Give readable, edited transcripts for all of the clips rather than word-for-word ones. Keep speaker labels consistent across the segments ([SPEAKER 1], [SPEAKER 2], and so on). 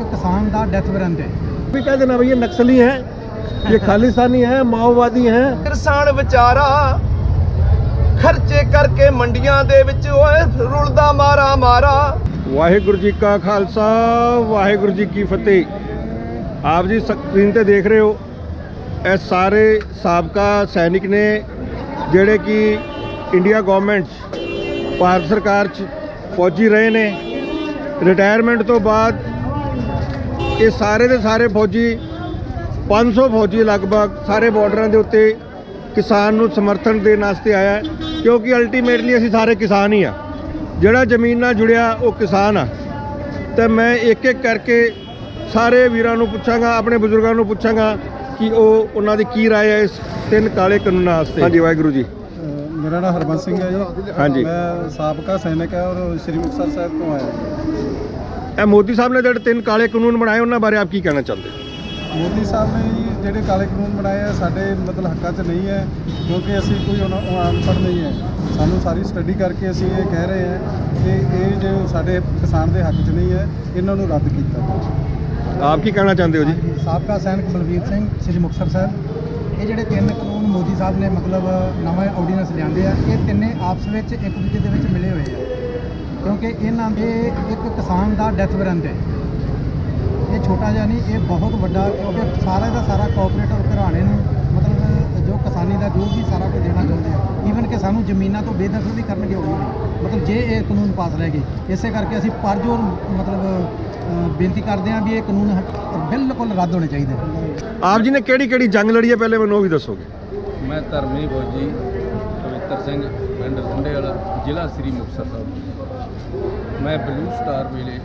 [SPEAKER 1] किसान का death warrant है।
[SPEAKER 2] भी कह देना भैया नक्सली हैं, ये खालिस्तानी हैं, माओवादी हैं।
[SPEAKER 3] किसान बेचारा खर्चे करके मंडियां दे विच ओए रुलदा मारा मारा।
[SPEAKER 2] वाहिगुरु जी का खालसा वाहिगुरु जी की फतेह। आप जी स्क्रीन ते देख रहे हो ਇਹ ਸਾਰੇ ਸਾਬਕਾ ਸੈਨਿਕ ਨੇ ਜਿਹੜੇ ਕਿ ਇੰਡੀਆ ਗਵਰਨਮੈਂਟ 'ਚ ਭਾਰਤ ਸਰਕਾਰ 'ਚ ਫੌਜੀ ਰਹੇ ਨੇ। ਰਿਟਾਇਰਮੈਂਟ ਤੋਂ ਬਾਅਦ ਇਹ ਸਾਰੇ ਦੇ ਸਾਰੇ ਫੌਜੀ 500 ਫੌਜੀ ਲਗਭਗ ਸਾਰੇ ਬਾਰਡਰਾਂ ਦੇ ਉੱਤੇ ਕਿਸਾਨ ਨੂੰ ਸਮਰਥਨ ਦੇਣ ਵਾਸਤੇ ਆਇਆ, ਕਿਉਂਕਿ ਅਲਟੀਮੇਟਲੀ ਅਸੀਂ ਸਾਰੇ ਕਿਸਾਨ ਹੀ ਆ। ਜਿਹੜਾ ਜ਼ਮੀਨ ਨਾਲ ਜੁੜਿਆ ਉਹ ਕਿਸਾਨ ਆ। ਤੇ ਮੈਂ ਇੱਕ ਇੱਕ ਕਰਕੇ ਸਾਰੇ ਵੀਰਾਂ ਨੂੰ ਪੁੱਛਾਂਗਾ, ਆਪਣੇ ਬਜ਼ੁਰਗਾਂ ਨੂੰ ਪੁੱਛਾਂਗਾ ਕਿ ਉਹ ਉਹਨਾਂ ਦੀ ਕੀ ਰਾਏ ਹੈ ਇਸ 3 ਕਾਲੇ ਕਾਨੂੰਨਾਂ ਵਾਸਤੇ। ਹਾਂਜੀ ਵਾਹਿਗੁਰੂ ਜੀ।
[SPEAKER 1] मेरा नाम हरबंस सिंह है जी।
[SPEAKER 2] हाँ जी।
[SPEAKER 1] मैं साबका सैनिक है और श्री मुक्तसर साहब तो आया।
[SPEAKER 2] ਇਹ ਮੋਦੀ ਸਾਹਿਬ ਨੇ ਜਿਹੜੇ 3 ਕਾਲੇ ਕਾਨੂੰਨ ਬਣਾਏ ਉਹਨਾਂ ਬਾਰੇ ਆਪ ਕੀ ਕਹਿਣਾ ਚਾਹੁੰਦੇ?
[SPEAKER 1] ਮੋਦੀ ਸਾਹਿਬ ਨੇ ਜੀ ਜਿਹੜੇ ਕਾਲੇ ਕਾਨੂੰਨ ਬਣਾਏ ਆ ਸਾਡੇ ਮਤਲਬ ਹੱਕਾਂ 'ਚ ਨਹੀਂ ਹੈ, ਕਿਉਂਕਿ ਅਸੀਂ ਕੋਈ ਅਨਪੜ੍ਹ ਨਹੀਂ ਹੈ। ਸਾਨੂੰ ਸਾਰੀ ਸਟੱਡੀ ਕਰਕੇ ਅਸੀਂ ਇਹ ਕਹਿ ਰਹੇ ਹਾਂ ਕਿ ਇਹ ਜੋ ਸਾਡੇ ਕਿਸਾਨ ਦੇ ਹੱਕ 'ਚ ਨਹੀਂ ਹੈ, ਇਹਨਾਂ ਨੂੰ ਰੱਦ ਕੀਤਾ ਜਾਵੇ।
[SPEAKER 2] ਆਪ ਕੀ ਕਹਿਣਾ ਚਾਹੁੰਦੇ ਹੋ ਜੀ?
[SPEAKER 1] ਸਾਬਕਾ ਸੈਨਿਕ ਬਲਵੀਰ ਸਿੰਘ ਸ੍ਰੀ ਮੁਕਤਸਰ ਸਾਹਿਬ। ਇਹ ਜਿਹੜੇ 3 ਕਾਨੂੰਨ ਮੋਦੀ ਸਾਹਿਬ ਨੇ ਮਤਲਬ ਨਵਾਂ ਆਰਡੀਨੈਂਸ ਲਿਆਂਦੇ ਆ, ਇਹ ਤਿੰਨੇ ਆਪਸ ਵਿੱਚ ਇੱਕ ਦੂਜੇ ਦੇ ਵਿੱਚ ਮਿਲੇ ਹੋਏ ਆ, ਕਿਉਂਕਿ ਇਹਨਾਂ ਦੇ ਇੱਕ ਕਿਸਾਨ ਦਾ ਡੈਥ ਵਾਰੰਟ ਹੈ। ਇਹ ਛੋਟਾ ਜਿਹਾ ਨਹੀਂ, ਇਹ ਬਹੁਤ ਵੱਡਾ, ਕਿਉਂਕਿ ਸਾਰਾ ਦਾ ਸਾਰਾ ਕੋਆਪਰੇਟਰ ਘਰਾਣੇ ਨੂੰ ਮਤਲਬ ਜੋ ਕਿਸਾਨੀ ਦਾ ਜੋ ਵੀ ਸਾਰਾ ਕੁਝ ਦੇਣਾ ਚਾਹੁੰਦੇ ਆ। ਈਵਨ ਕਿ ਸਾਨੂੰ ਜ਼ਮੀਨਾਂ ਤੋਂ ਬੇਦਖਲ ਵੀ ਕਰਨਗੇ ਉਹ ਮਤਲਬ ਜੇ ਇਹ ਕਾਨੂੰਨ ਪਾਸ ਰਹਿ ਗਏ। ਇਸੇ ਕਰਕੇ ਅਸੀਂ ਪਰਜੋਰ ਮਤਲਬ ਬੇਨਤੀ ਕਰਦੇ ਹਾਂ ਵੀ ਇਹ ਕਾਨੂੰਨ ਬਿਲਕੁਲ ਰੱਦ ਹੋਣੇ ਚਾਹੀਦੇ।
[SPEAKER 2] ਆਪ ਜੀ ਨੇ ਕਿਹੜੀ ਕਿਹੜੀ ਜੰਗ ਲੜੀ ਹੈ ਪਹਿਲੇ ਮੈਨੂੰ ਉਹ ਵੀ ਦੱਸੋਗੇ?
[SPEAKER 4] ਮੈਂ ਧਰਮੀ ਫੌਜੀ ਪਵਿੱਤਰ ਸਿੰਘ ਪਿੰਡ ਰੁੰਡੇ ਵਾਲਾ ਜ਼ਿਲ੍ਹਾ ਸ੍ਰੀ ਮੁਕਤਸਰ ਸਾਹਿਬ। ਮੈਂ ਬਲੂ ਸਟਾਰ ਵੇਲੇ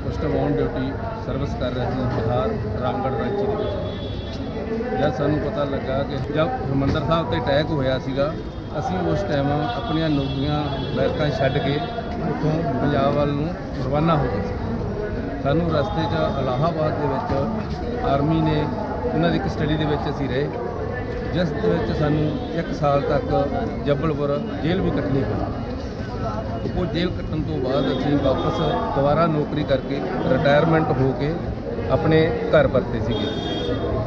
[SPEAKER 4] ਫਸਟ ਔਨ ਡਿਊਟੀ ਸਰਵਿਸ ਕਰ ਰਿਹਾ ਸੀ ਬਿਹਾਰ ਰਾਮਗੜ੍ਹ ਰਾਂਚੀ ਦੇ ਵਿੱਚ। ਜਦ ਸਾਨੂੰ ਪਤਾ ਲੱਗਾ ਕਿ ਜਦ ਹਰਿਮੰਦਰ ਸਾਹਿਬ ਤੇ ਅਟੈਕ ਹੋਇਆ ਸੀਗਾ, ਅਸੀਂ ਉਸ ਟਾਈਮ ਆਪਣੀਆਂ ਨੌਕਰੀਆਂ ਬੈਰਕਾਂ ਛੱਡ ਕੇ ਉੱਥੋਂ ਪੰਜਾਬ ਵੱਲ ਨੂੰ ਰਵਾਨਾ ਹੋ ਗਏ ਸੀ। ਸਾਨੂੰ ਰਸਤੇ 'ਚ ਇਲਾਹਾਬਾਦ ਦੇ ਵਿੱਚ ਆਰਮੀ ਨੇ ਉਹਨਾਂ ਦੀ ਕਸਟਡੀ ਦੇ ਵਿੱਚ ਅਸੀਂ ਰਹੇ, ਜਿਸ ਦੇ ਵਿੱਚ ਸਾਨੂੰ 1 ਸਾਲ ਤੱਕ ਜੱਬਲਪੁਰ ਜੇਲ੍ਹ ਵੀ ਕੱਟਣੀ ਪਈ। ਉਹ ਜੇਲ੍ਹ ਕੱਟਣ ਤੋਂ ਬਾਅਦ ਅਸੀਂ ਵਾਪਸ ਦੁਬਾਰਾ ਨੌਕਰੀ ਕਰਕੇ ਰਿਟਾਇਰਮੈਂਟ ਹੋ ਕੇ ਆਪਣੇ ਘਰ ਪਰਤੇ ਸੀਗੇ।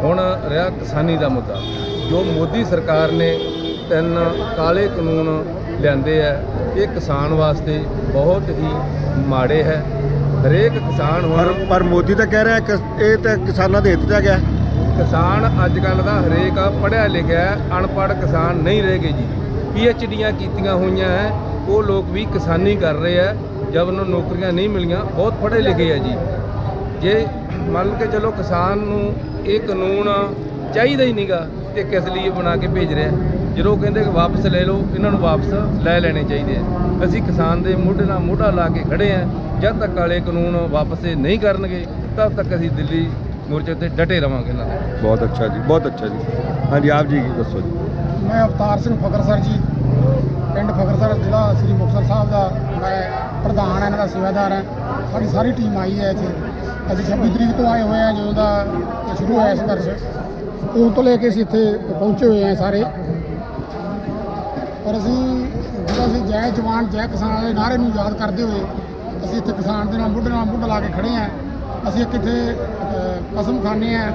[SPEAKER 4] ਹੁਣ ਰਿਹਾ ਕਿਸਾਨੀ ਦਾ ਮੁੱਦਾ। ਜੋ ਮੋਦੀ ਸਰਕਾਰ ਨੇ 3 ਕਾਲੇ ਕਾਨੂੰਨ ਲਿਆਂਦੇ ਆ, ਇਹ ਕਿਸਾਨ ਵਾਸਤੇ ਬਹੁਤ ਹੀ ਮਾੜੇ ਹੈ। ਹਰੇਕ ਕਿਸਾਨ
[SPEAKER 2] ਪਰ ਮੋਦੀ ਤਾਂ ਕਹਿ ਰਿਹਾ ਇਹ ਤਾਂ ਕਿਸਾਨਾਂ ਦੇ ਹਿੱਤ 'ਚ ਗਿਆ।
[SPEAKER 4] ਕਿਸਾਨ ਅੱਜ ਕੱਲ੍ਹ ਦਾ ਹਰੇਕ ਪੜ੍ਹਿਆ ਲਿਖਿਆ, ਅਨਪੜ੍ਹ ਕਿਸਾਨ ਨਹੀਂ ਰਹਿ ਗਏ ਜੀ। PhDਆਂ ਕੀਤੀਆਂ ਹੋਈਆਂ ਹੈ, ਉਹ ਲੋਕ ਵੀ ਕਿਸਾਨੀ ਕਰ ਰਹੇ ਆ। ਜਦ ਉਹਨਾਂ ਨੂੰ ਨੌਕਰੀਆਂ ਨਹੀਂ ਮਿਲੀਆਂ, ਬਹੁਤ ਪੜ੍ਹੇ ਲਿਖੇ ਆ ਜੀ। ਜੇ ਮੰਨ ਕੇ ਚਲੋ ਕਿਸਾਨ ਨੂੰ ਇਹ ਕਾਨੂੰਨ ਚਾਹੀਦਾ ਹੀ ਨਹੀਂਗਾ ਤੇ ਕਿਸ ਲਈ ਬਣਾ ਕੇ ਭੇਜ ਰਿਹਾ? ਜਦੋਂ ਕਹਿੰਦੇ ਕਿ ਵਾਪਸ ਲੈ ਲਓ, ਇਹਨਾਂ ਨੂੰ ਵਾਪਸ ਲੈ ਲੈਣੇ ਚਾਹੀਦੇ ਆ। ਅਸੀਂ ਕਿਸਾਨ ਦੇ ਮੋਢੇ ਨਾਲ ਮੋਢਾ ਲਾ ਕੇ ਖੜੇ ਆ। ਜਦ ਤੱਕ ਕਾਲੇ ਕਾਨੂੰਨ ਵਾਪਸ ਨਹੀਂ ਕਰਨਗੇ ਤਦ ਤੱਕ ਅਸੀਂ ਦਿੱਲੀ ਮੋਰਚੇ ਤੇ ਡਟੇ ਰਵਾਂਗੇ ਇਹਨਾਂ ਦੇ।
[SPEAKER 2] ਬਹੁਤ ਅੱਛਾ ਜੀ, ਬਹੁਤ ਅੱਛਾ ਜੀ। ਹਾਂਜੀ ਆਪ ਜੀ ਦੱਸੋ ਜੀ।
[SPEAKER 1] ਮੈਂ ਅਵਤਾਰ ਸਿੰਘ ਫਕਰਸਰ ਜੀ, ਪਿੰਡ ਫਕਰਸਰ, ਜ਼ਿਲ੍ਹਾ ਸ੍ਰੀ ਮੁਕਤਸਰ ਸਾਹਿਬ ਦਾ ਮੈਂ ਪ੍ਰਧਾਨ, ਇਹਨਾਂ ਦਾ ਸੇਵਾਦਾਰ ਹਾਂ। ਸਾਡੀ ਸਾਰੀ ਟੀਮ ਆਈ ਹੈ ਇੱਥੇ। ਅਸੀਂ 26 ਤਰੀਕ ਤੋਂ ਆਏ ਹੋਏ ਹਾਂ, ਜਦੋਂ ਦਾ ਇਹ ਸ਼ੁਰੂ ਹੋਇਆ ਸੰਘਰਸ਼, ਉਦੋਂ ਤੋਂ ਲੈ ਕੇ ਅਸੀਂ ਇੱਥੇ ਪਹੁੰਚੇ ਹੋਏ ਹਾਂ ਸਾਰੇ। ਪਰ ਅਸੀਂ ਜਿਹੜਾ ਅਸੀਂ ਜੈ ਜਵਾਨ ਜੈ ਕਿਸਾਨ ਦੇ ਨਾਅਰੇ ਨੂੰ ਯਾਦ ਕਰਦੇ ਹੋਏ ਅਸੀਂ ਇੱਥੇ ਕਿਸਾਨ ਦੇ ਨਾਲ ਮੋਢਾ ਲਾ ਕੇ ਖੜੇ ਹਾਂ। ਅਸੀਂ ਇੱਕ ਇੱਥੇ ਕਸਮ ਖਾਂਦੇ ਹਾਂ,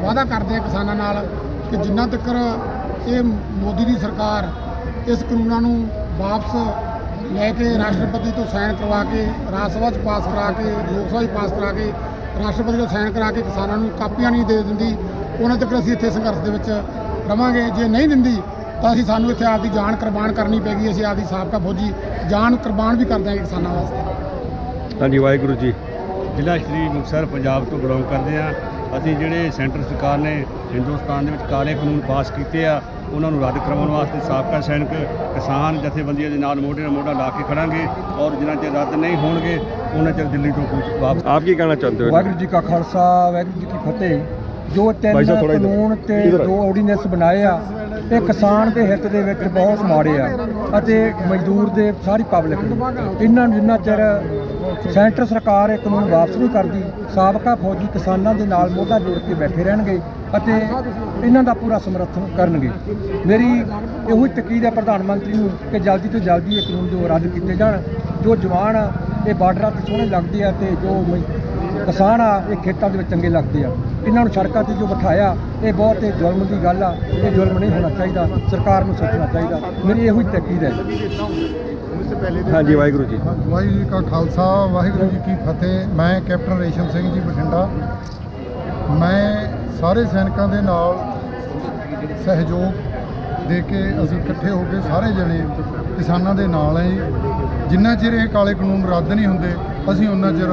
[SPEAKER 1] ਵਾਅਦਾ ਕਰਦੇ ਹਾਂ ਕਿਸਾਨਾਂ ਨਾਲ ਕਿ ਜਿੰਨਾ ਤੱਕ ਇਹ ਮੋਦੀ ਦੀ ਸਰਕਾਰ ਇਸ ਕਾਨੂੰਨਾਂ ਨੂੰ ਵਾਪਸ ਲੈ ਕੇ ਰਾਸ਼ਟਰਪਤੀ ਤੋਂ ਸਾਈਨ ਕਰਵਾ ਕੇ, ਰਾਜ ਸਭਾ 'ਚ ਪਾਸ ਕਰਾ ਕੇ, ਲੋਕ ਸਭਾ 'ਚ ਪਾਸ ਕਰਾ ਕੇ, ਰਾਸ਼ਟਰਪਤੀ ਤੋਂ ਸਾਈਨ ਕਰਾ ਕੇ ਕਿਸਾਨਾਂ ਨੂੰ ਕਾਪੀਆਂ ਨਹੀਂ ਦੇ ਦਿੰਦੀ, ਉਹਨਾਂ ਤੱਕ ਅਸੀਂ ਇੱਥੇ ਸੰਘਰਸ਼ ਦੇ ਵਿੱਚ ਰਵਾਂਗੇ। ਜੇ ਨਹੀਂ ਦਿੰਦੀ ਤਾਂ ਸਾਨੂੰ ਇੱਥੇ ਆਪਦੀ ਜਾਨ ਕੁਰਬਾਨ ਕਰਨੀ ਪੈਗੀ। ਅਸੀਂ ਆਪਦੀ ਸਾਬਕਾ ਫੌਜੀ ਜਾਨ ਕੁਰਬਾਨ ਵੀ ਕਰ ਦਿਆਂਗੇ ਕਿਸਾਨਾਂ ਵਾਸਤੇ।
[SPEAKER 2] ਹਾਂਜੀ ਵਾਹਿਗੁਰੂ ਜੀ।
[SPEAKER 5] ਜ਼ਿਲ੍ਹਾ ਸ਼੍ਰੀ ਮੁਕਤਸਰ ਪੰਜਾਬ ਤੋਂ ਬਿਲੋਂਗ ਕਰਦੇ ਹਾਂ। ਅਸੀਂ ਜਿਹੜੇ ਸੈਂਟਰ ਸਰਕਾਰ ਨੇ ਹਿੰਦੁਸਤਾਨ ਦੇ ਵਿੱਚ ਕਾਲੇ ਕਾਨੂੰਨ ਪਾਸ ਕੀਤੇ ਆ, ਉਹਨਾਂ ਨੂੰ ਰੱਦ ਕਰਵਾਉਣ ਵਾਸਤੇ ਸਾਬਕਾ ਸੈਨਿਕ ਕਿਸਾਨ ਜਥੇਬੰਦੀਆਂ ਦੇ ਨਾਲ ਮੋਢੇ ਨਾਲ ਮੋਢਾ ਲਾ ਕੇ ਖੜਾਂਗੇ। ਔਰ ਜਿੰਨਾ ਚਿਰ ਰੱਦ ਨਹੀਂ ਹੋਣਗੇ ਉਹਨਾਂ ਚਿਰ ਦਿੱਲੀ ਤੋਂ ਵਾਪਸ।
[SPEAKER 2] ਆਪ ਕੀ ਕਹਿਣਾ ਚਾਹੁੰਦੇ ਹੋ?
[SPEAKER 6] ਵਾਹਿਗੁਰੂ ਜੀ ਕਾ ਖਾਲਸਾ ਵਾਹਿਗੁਰੂ ਜੀ ਕੀ ਫਤਿਹ। ਜੋ 3 ਕਾਨੂੰਨ ਤੇ 2 ਆਰਡੀਨੈਂਸ ਬਣਾਏ ਆ, ਇਹ ਕਿਸਾਨ ਦੇ ਹਿੱਤ ਦੇ ਵਿੱਚ ਬਹੁਤ ਮਾੜੇ ਆ ਅਤੇ ਮਜ਼ਦੂਰ ਦੇ ਸਾਰੀ ਪਬਲਿਕ ਇਹਨਾਂ ਨੂੰ ਜਿੰਨਾ ਚਿਰ ਸੈਂਟਰ ਸਰਕਾਰ ਇਹ ਕਾਨੂੰਨ ਵਾਪਸ ਨਹੀਂ ਕਰਦੀ, ਸਾਬਕਾ ਫੌਜੀ ਕਿਸਾਨਾਂ ਦੇ ਨਾਲ ਮੋਢਾ ਜੋੜ ਕੇ ਬੈਠੇ ਰਹਿਣਗੇ ਅਤੇ ਇਹਨਾਂ ਦਾ ਪੂਰਾ ਸਮਰਥਨ ਕਰਨਗੇ। ਮੇਰੀ ਇਹੋ ਹੀ ਤਕੀਦ ਹੈ ਪ੍ਰਧਾਨ ਮੰਤਰੀ ਨੂੰ ਕਿ ਜਲਦੀ ਤੋਂ ਜਲਦੀ ਇਹ ਕਾਨੂੰਨ ਜੋ ਰੱਦ ਕੀਤੇ ਜਾਣ। ਜੋ ਜਵਾਨ ਇਹ ਬਾਰਡਰਾਂ 'ਤੇ ਸੋਹਣੇ ਲੱਗਦੇ ਆ ਤੇ ਜੋ ਕਿਸਾਨ ਆ ਇਹ ਖੇਤਾਂ ਦੇ ਵਿੱਚ ਚੰਗੇ ਲੱਗਦੇ ਆ। ਇਹਨਾਂ ਨੂੰ ਸੜਕਾਂ ਤੇ ਜੋ ਬਿਠਾਇਆ ਇਹ ਬਹੁਤ ਹੀ ਜ਼ੁਲਮ ਦੀ ਗੱਲ ਆ। ਇਹ ਜ਼ੁਲਮ ਨਹੀਂ ਹੋਣਾ ਚਾਹੀਦਾ, ਸਰਕਾਰ ਨੂੰ ਸੋਚਣਾ ਚਾਹੀਦਾ। ਮੇਰੀ ਇਹੋ ਹੀ ਤਕੀਦ ਹੈ।
[SPEAKER 2] ਹਾਂਜੀ, ਵਾਹਿਗੁਰੂ ਜੀ।
[SPEAKER 1] ਵਾਹਿਗੁਰੂ ਜੀ ਕਾ ਖਾਲਸਾ, ਵਾਹਿਗੁਰੂ ਜੀ ਕੀ ਫਤਿਹ। ਮੈਂ ਕੈਪਟਨ ਰੇਸ਼ਮ ਸਿੰਘ ਜੀ, ਬਠਿੰਡਾ। ਮੈਂ ਸਾਰੇ ਸੈਨਿਕਾਂ ਦੇ ਨਾਲ ਸਹਿਯੋਗ ਦੇ ਕੇ ਅਸੀਂ ਇਕੱਠੇ ਹੋ ਕੇ ਸਾਰੇ ਜਣੇ ਕਿਸਾਨਾਂ ਦੇ ਨਾਲ ਹੈ ਜੀ। ਜਿੰਨਾ ਚਿਰ ਇਹ ਕਾਲੇ ਕਾਨੂੰਨ ਰੱਦ ਨਹੀਂ ਹੁੰਦੇ ਅਸੀਂ ਉਹਨਾਂ ਚਿਰ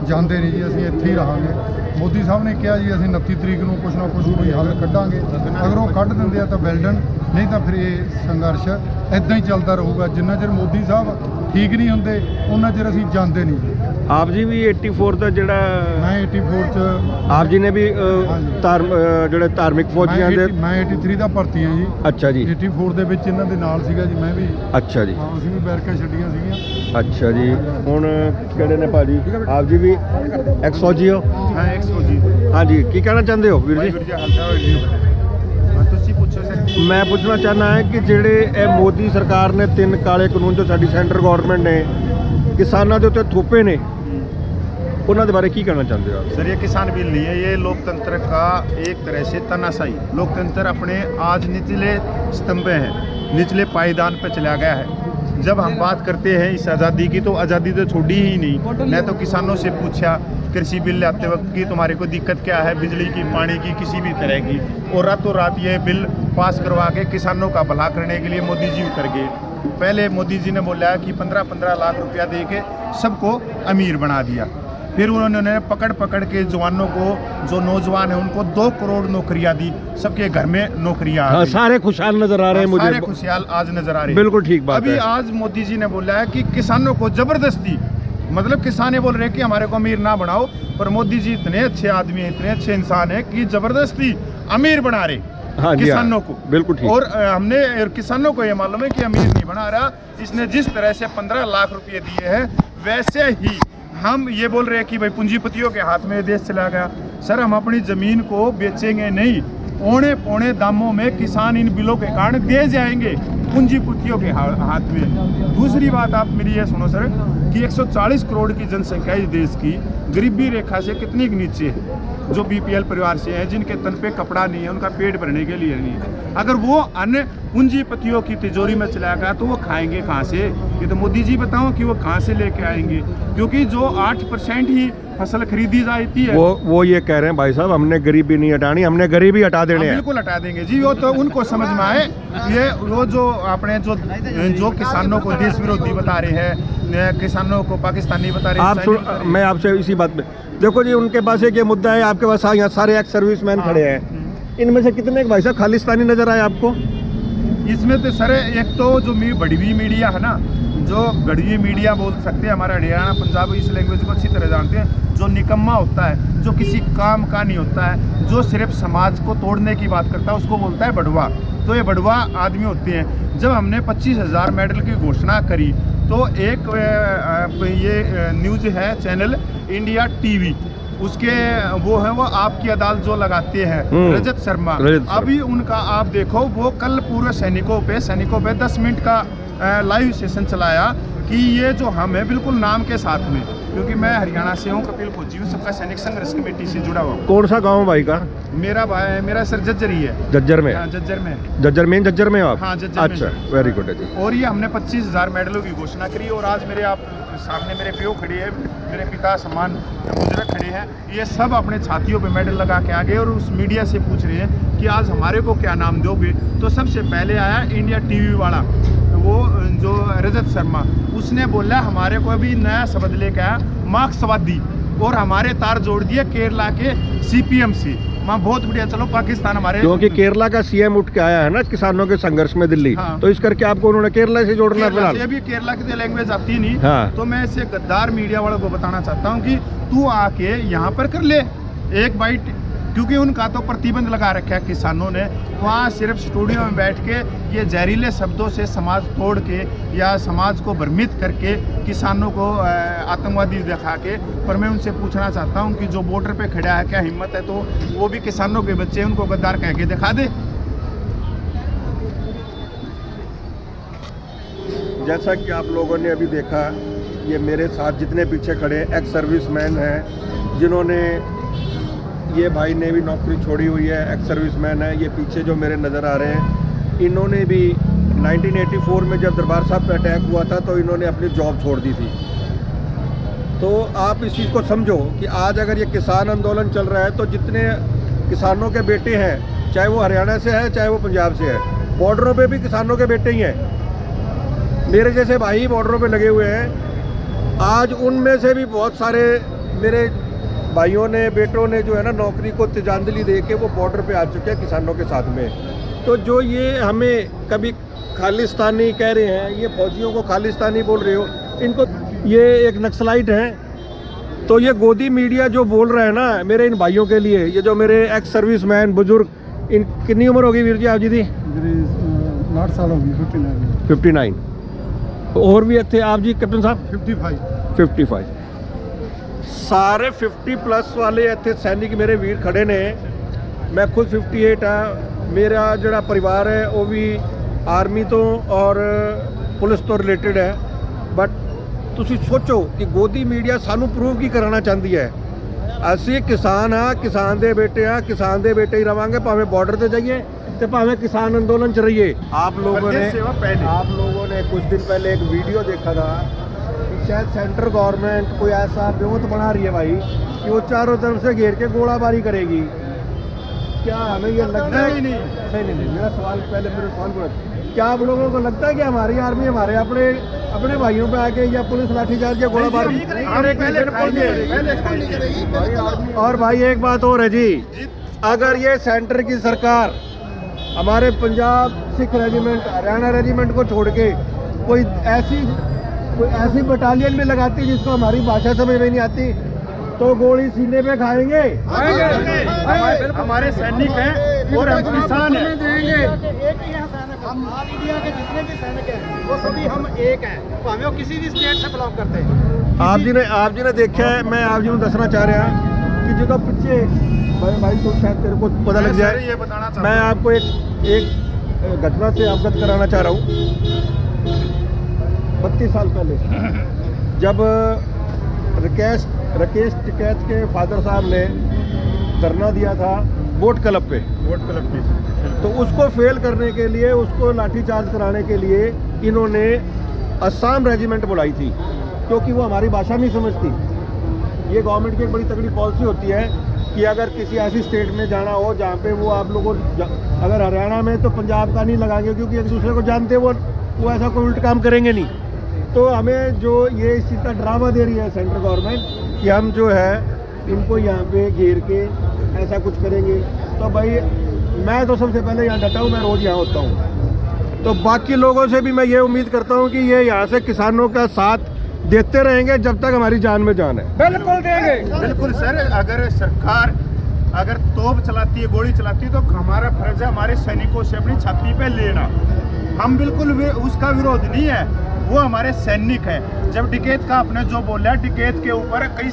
[SPEAKER 1] ਜਾਂਦੇ ਨਹੀਂ ਜੀ, ਅਸੀਂ ਇੱਥੇ ਹੀ ਰਹਾਂਗੇ। ਮੋਦੀ ਸਾਹਿਬ ਨੇ ਕਿਹਾ ਜੀ ਅਸੀਂ 29 ਤਰੀਕ ਨੂੰ ਕੁਛ ਨਾ ਕੁਛ ਕੋਈ ਹੱਲ ਕੱਢਾਂਗੇ। ਅਗਰ ਉਹ ਕੱਢ ਦਿੰਦੇ ਆ ਤਾਂ ਵੈਲ ਡਨ, ਨਹੀਂ ਤਾਂ ਫਿਰ ਇਹ ਸੰਘਰਸ਼ ਇੱਦਾਂ ਹੀ ਚੱਲਦਾ ਰਹੂਗਾ। ਜਿੰਨਾ ਚਿਰ ਮੋਦੀ ਸਾਹਿਬ ਠੀਕ ਨਹੀਂ ਹੁੰਦੇ ਉਹਨਾਂ ਚਿਰ ਅਸੀਂ ਜਾਂਦੇ ਨਹੀਂ।
[SPEAKER 2] ਆਪ ਜੀ ਵੀ 84 ਦਾ ਜਿਹੜਾ
[SPEAKER 1] ਮੈਂ 84 ਚ
[SPEAKER 2] ਆਪ ਜੀ ਨੇ ਵੀ ਜਿਹੜੇ ਧਾਰਮਿਕ ਫੌਜੀਆਂ ਦੇ
[SPEAKER 1] ਮੈਂ 83 ਦਾ ਭਰਤੀ ਹਾਂ ਜੀ।
[SPEAKER 2] ਅੱਛਾ ਜੀ।
[SPEAKER 1] 84 ਦੇ ਵਿੱਚ ਇਹਨਾਂ ਦੇ ਨਾਲ ਸੀਗਾ ਜੀ, ਮੈਂ ਵੀ।
[SPEAKER 2] ਅੱਛਾ ਜੀ।
[SPEAKER 1] ਹਾਂ, ਅਸੀਂ ਵੀ ਬੈਰਕਾਂ ਛੱਡੀਆਂ ਸੀਗੀਆਂ।
[SPEAKER 2] ਅੱਛਾ ਜੀ। ਹੁਣ ਕਿਹੜੇ ਨੇ ਭਾਜੀ? ਆਪ ਜੀ ਵੀ ਐਕਸ ਫੌਜੀ ਹੋ?
[SPEAKER 1] ਹਾਂ, 100
[SPEAKER 2] ਹਾਂਜੀ, ਕੀ ਕਹਿਣਾ ਚਾਹੁੰਦੇ ਹੋ ਵੀਰ ਜੀ?
[SPEAKER 1] ਤੁਸੀਂ ਪੁੱਛੋ ਸਰ।
[SPEAKER 2] ਮੈਂ ਪੁੱਛਣਾ ਚਾਹੁੰਦਾ ਹਾਂ ਕਿ ਜਿਹੜੇ ਇਹ ਮੋਦੀ ਸਰਕਾਰ ਨੇ 3 ਕਾਲੇ ਕਾਨੂੰਨ ਜੋ ਸਾਡੀ ਸੈਂਟਰ ਗਵਰਨਮੈਂਟ ਨੇ ਕਿਸਾਨਾਂ ਦੇ ਉੱਤੇ ਥੋਪੇ ਨੇ, उन्होंने बारे की कहना चाहते हो?
[SPEAKER 7] सर, ये किसान बिल नहीं है, ये लोकतंत्र का एक तरह से तानाशाही। लोकतंत्र अपने आज निचले स्तंभ हैं, निचले पायदान पर चला गया है। जब हम बात करते हैं इस आज़ादी की तो आज़ादी तो छोड़ी ही नहीं। मैं तो किसानों से पूछा कृषि बिल लाते वक्त कि तुम्हारे को दिक्कत क्या है, बिजली की, पानी की, किसी भी तरह की, और रातों रात ये बिल पास करवा के किसानों का भला करने के लिए मोदी जी उतर गए। पहले मोदी जी ने बोला कि 15-15 लाख रुपया दे के सबको अमीर बना दिया। फिर उन्होंने पकड़ के जवानों को, जो नौजवान है उनको 2 करोड़ नौकरियां दी, सबके घर में नौकरियां आ गई।
[SPEAKER 2] सारे खुशहाल नजर आ रहे हैं मुझे,
[SPEAKER 7] सारे खुशहाल आज नजर आ रहे हैं।
[SPEAKER 2] बिल्कुल ठीक बात
[SPEAKER 7] अभी
[SPEAKER 2] है।
[SPEAKER 7] आज मोदी जी ने बोला है कि किसानों को जबरदस्ती, मतलब किसान ये बोल रहे हैं कि हमारे को अमीर ना बनाओ, पर मोदी जी इतने अच्छे आदमी हैं, इतने अच्छे इंसान हैं कि जबरदस्ती अमीर बना रहे
[SPEAKER 2] हाँ
[SPEAKER 7] किसानों को।
[SPEAKER 2] बिल्कुल ठीक।
[SPEAKER 7] और हमने किसानों को ये मालूम है कि अमीर नहीं बना रहा। इसने जिस तरह से 15 लाख रुपये दिए हैं, वैसे ही हम ये बोल रहे हैं कि भाई पूंजीपतियों के हाथ में देश चला गया। सर, हम अपनी ज़मीन को बेचेंगे नहीं, औने पौने दामों में किसान इन बिलों के कारण दे जाएंगे पूंजीपतियों के हाथ में। दूसरी बात आप मेरी ये सुनो सर कि 140 करोड़ की जनसंख्या इस देश की गरीबी रेखा से कितनी नीचे है। जो बीपीएल परिवार से हैं, जिनके तन पे कपड़ा नहीं है, उनका पेट भरने के लिए नहीं है, अगर वो अन्य पूंजीपतियों की तिजोरी में चला गया तो वो खाएंगे कहाँ से? ये तो मोदी जी बताओ कि वो कहाँ से लेके आएंगे, क्योंकि जो 8% ही फसल खरीदी जाती है।
[SPEAKER 2] वो ये कह रहे हैं भाई साहब, हमने गरीबी नहीं हटानी, हमने गरीबी हटा देने हैं।
[SPEAKER 7] बिल्कुल हटा देंगे जी, वो तो उनको समझ में आए। ये वो जो आपने जो किसानों को देश विरोधी बता रहे हैं, किसानों को पाकिस्तानी बता रहे हैं।
[SPEAKER 2] मैं आपसे इसी बात पे, देखो जी, उनके पास एक ये मुद्दा है, आपके पास यहाँ सारे एक्स सर्विसमैन खड़े हैं, इनमें से कितने भाई साहब खालिस्तानी नजर आए आपको?
[SPEAKER 7] इसमें तो सर एक तो जो बड़ी मीडिया है ना, जो गढ़वी मीडिया बोल सकते हैं, हमारा हरियाणा पंजाब इस लैंग्वेज को अच्छी तरह जानते हैं, जो निकम्मा होता है, जो किसी काम का नहीं होता है, जो सिर्फ समाज को तोड़ने की बात करता है, उसको बोलता है बड़वा। तो ये बड़वा आदमी होते हैं। जब हमने 25,000 मेडल की घोषणा करी तो एक ये न्यूज़ है चैनल इंडिया टीवी, उसके वो है, वो आपकी अदालत जो लगाते हैं, रजत शर्मा, अभी उनका आप देखो, वो कल पूर्व सैनिकों पे 10 मिनट का लाइव सेशन चलाया कि ये जो हम है बिल्कुल नाम के साथ में, क्योंकि मैं हरियाणा से हूँ, कपिल फौजी हूँ, सबका सैनिक संघर्ष कमेटी से जुड़ा हुआ।
[SPEAKER 2] कौन सा गांव भाई का?
[SPEAKER 7] मेरा सर जज्जर ही है।
[SPEAKER 2] जज्जर में?
[SPEAKER 7] हाँ, जज्जर में।
[SPEAKER 2] जज्जर में आप?
[SPEAKER 7] हाँ, जज्जर।
[SPEAKER 2] अच्छा, वेरी गुड है जी।
[SPEAKER 7] और ये हमने 25,000 मेडलों की घोषणा करी, और आज मेरे आप सामने मेरे पियो खड़े हैं, मेरे पिता समान बुजुर्ग खड़े हैं, ये सब अपने छातियों पे मेडल लगा के आ गए और उस मीडिया से पूछ रहे हैं कि आज हमारे को क्या नाम दोगे। तो सबसे पहले आया इंडिया टीवी वाला, वो जो रजत शर्मा, उसने बोला हमारे को अभी नया शब्द लेके आया मार्क्सवादी, और हमारे तार जोड़ दिए केरला के सीपीएम से। माँ बहुत बढ़िया, चलो पाकिस्तान हमारे,
[SPEAKER 2] क्योंकि केरला का सीएम उठ के आया है ना किसानों के संघर्ष में दिल्ली,
[SPEAKER 7] हाँ।
[SPEAKER 2] तो इस करके आपको उन्होंने केरला से जोड़ना पड़ा।
[SPEAKER 7] अभी केरला की लैंग्वेज आती नहीं,
[SPEAKER 2] हाँ।
[SPEAKER 7] तो मैं इसे गद्दार मीडिया वालों को बताना चाहता हूँ कि तू आके यहाँ पर कर ले एक बाइट, क्योंकि उनका तो प्रतिबंध लगा रखा है किसानों ने। वहाँ सिर्फ स्टूडियो में बैठ के ये जहरीले शब्दों से समाज तोड़ के या समाज को भ्रमित करके किसानों को आतंकवादी दिखा के। पर मैं उनसे पूछना चाहता हूँ कि जो बॉर्डर पे खड़ा है, क्या हिम्मत है तो वो भी किसानों के बच्चे, उनको गद्दार कह के दिखा दे।
[SPEAKER 2] जैसा कि आप लोगों ने अभी देखा, ये मेरे साथ जितने पीछे खड़े एक्स सर्विसमैन हैं, जिन्होंने, ये भाई ने भी नौकरी छोड़ी हुई है, एक्स सर्विसमैन है। ये पीछे जो मेरे नज़र आ रहे हैं, इन्होंने भी 1984 में जब दरबार साहब पे अटैक हुआ था तो इन्होंने अपनी जॉब छोड़ दी थी। तो आप इस चीज़ को समझो कि आज अगर ये किसान आंदोलन चल रहा है तो जितने किसानों के बेटे हैं, चाहे वो हरियाणा से है चाहे वो पंजाब से है, बॉर्डरों पे भी किसानों के बेटे ही हैं। मेरे जैसे भाई बॉर्डरों पे लगे हुए हैं। आज उनमें से भी बहुत सारे मेरे भाइयों ने, बेटों ने जो है ना नौकरी को तिजांजलि दे के वो बॉर्डर पे आ चुके हैं किसानों के साथ में। तो जो ये हमें कभी खालिस्तानी कह रहे हैं, ये फौजियों को खालिस्तानी बोल रहे हो, इनको, ये एक नक्सलाइट हैं। तो ये गोदी मीडिया जो बोल रहा है ना मेरे इन भाइयों के लिए, ये जो मेरे एक्स सर्विसमैन बुजुर्ग, इन कितनी उम्र होगी वीर जी आप जी दी?
[SPEAKER 6] 60 साल हो गई,
[SPEAKER 2] 59। और भी थे आप जी कैप्टन साहब? 55। सारे 50 प्लस वाले इतने सैनिक मेरे वीर खड़े ने। मैं खुद 58 हाँ। मेरा जोड़ा परिवार है वो भी आर्मी तो और पुलिस तो रिलेटेड है। बट तुसी सोचो कि गोदी मीडिया सानू प्रूव की कराना चाहती है। ਅਸੀਂ किसान हाँ, किसान दे बेटे हाँ, किसान दे बेटे ही रवांगे, भावें बॉर्डर ते जाइए तो भावें किसान आंदोलन च रहिए। आप लोगों ने कुछ दिन पहले एक वीडियो देखा था कि शायद सेंट्रल गवर्नमेंट कोई ऐसा ब्योत बना रही है भाई कि वो चारों तरफ से घेर के गोलाबारी करेगी। क्या हमें ये लगता है? नहीं, मेरा सवाल पहले, मेरे सवाल पूरा, क्या आप लोगों को लगता है कि हमारी आर्मी हमारे अपने भाइयों पे आके या पुलिस लाठीचार्ज या गोलाबारी? और भाई एक बात और है जी, अगर ये सेंटर की सरकार हमारे पंजाब सिख रेजिमेंट, हरियाणा रेजिमेंट को छोड़ के कोई ऐसी बटालियन में लगाती जिसको हमारी भाषा समझ में नहीं आती, तो गोली सीने पे खाएंगे।
[SPEAKER 7] हमारे सैनिक हैं और हम किसान हैं।
[SPEAKER 1] हम इंडिया के जितने भी सैनिक हैं वो सभी हम एक हैं, भावें वो किसी भी स्टेट से बिलोंग करते हैं।
[SPEAKER 2] आप जी ने देखा है, मैं आप जी को दसना चाह रहा कि जो पीछे भाई तो शायद तेरे को पता लग जाए,
[SPEAKER 7] ये बताना चाहता
[SPEAKER 2] मैं आपको एक घटना से अवगत कराना चाह रहा हूँ। 32 साल पहले जब राकेश टिकैत के फादर साहब ने धरना दिया था बोट क्लब पे, तो उसको फेल करने के लिए, उसको लाठीचार्ज कराने के लिए इन्होंने असम रेजिमेंट बुलाई थी, क्योंकि वो हमारी भाषा नहीं समझती। ये गवर्नमेंट की एक बड़ी तगड़ी पॉलिसी होती है कि अगर किसी ऐसी स्टेट में जाना हो जहाँ पे वो आप लोगों, अगर हरियाणा में तो पंजाब का नहीं लगाएंगे क्योंकि एक दूसरे को जानते, वो ऐसा कोई उल्टा काम करेंगे नहीं। तो हमें जो ये इस चीज़ का ड्रामा दे रही है सेंट्रल गवर्नमेंट कि हम जो है इनको यहाँ पे घेर के ऐसा कुछ करेंगे, तो भाई मैं तो सबसे पहले यहाँ डटा हूँ, मैं रोज़ यहाँ होता हूँ। तो बाकी लोगों से भी मैं ये उम्मीद करता हूँ कि ये यहाँ से किसानों का साथ देते रहेंगे जब तक हमारी जान में जान है।
[SPEAKER 6] बिल्कुल देंगे।
[SPEAKER 7] बिल्कुल सर, अगर सरकार अगर तोप चलाती है, गोली चलाती है, तो हमारा फर्ज है हमारे सैनिकों से अपनी छाती पे लेना। हम बिल्कुल उसका विरोध नहीं है, वो हमारे सैनिक हैं। जब टिकैत का आपने जो बोला, टिकैत के ऊपर कई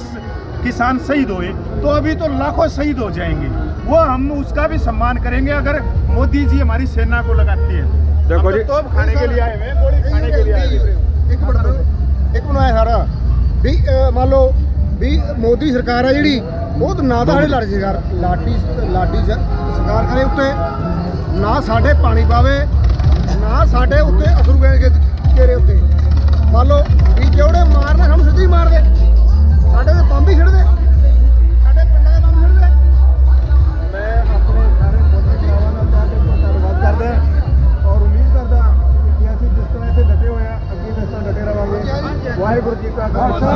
[SPEAKER 7] किसान शहीद हुए, तो अभी तो लाखों शहीद हो जाएंगे, वो हम उसका भी सम्मान करेंगे अगर मोदी जी हमारी सेना को लगाती है।
[SPEAKER 2] देखो जी,
[SPEAKER 7] तोप खाने के लिए आए हुए, गोली खाने के लिए आए हुए।
[SPEAKER 1] ਇੱਕ ਬਣਾਇਆ ਸਾਰਾ ਵੀ ਮੰਨ ਲਓ ਵੀ ਮੋਦੀ ਸਰਕਾਰ ਹੈ ਜਿਹੜੀ ਉਹ ਤਾਂ ਨਾ ਤਾਂ ਸਾਡੇ ਲਾਡੀ ਸਰਕਾਰ ਕਰੇ ਉੱਤੇ, ਨਾ ਸਾਡੇ ਪਾਣੀ ਪਾਵੇ, ਨਾ ਸਾਡੇ ਉੱਤੇ ਅਸਰ ਹੋਏ ਤੇਰੇ ਉੱਤੇ। ਮੰਨ ਲਓ ਵੀ ਜਿਹੜੇ ਮਾਰਨਾ ਸਾਨੂੰ ਸਿੱਧੀ ਮਾਰ ਦੇ, ਸਾਡੇ ਤੇ ਬੰਬ ਹੀ ਛੱਡ ਦੇ, ਸਾਡੇ ਪਿੰਡਾਂ ਦੇ ਬੰਬ ਛੱਡ ਦੇ।
[SPEAKER 2] मैं अपने सारे धन्यवाद करदा और उम्मीद करदा कि ਅਸੀਂ जिस तरह से डटे हुए हैं अगे भी इस डटे रहांगे। वाहिगुरू जी का खालसा,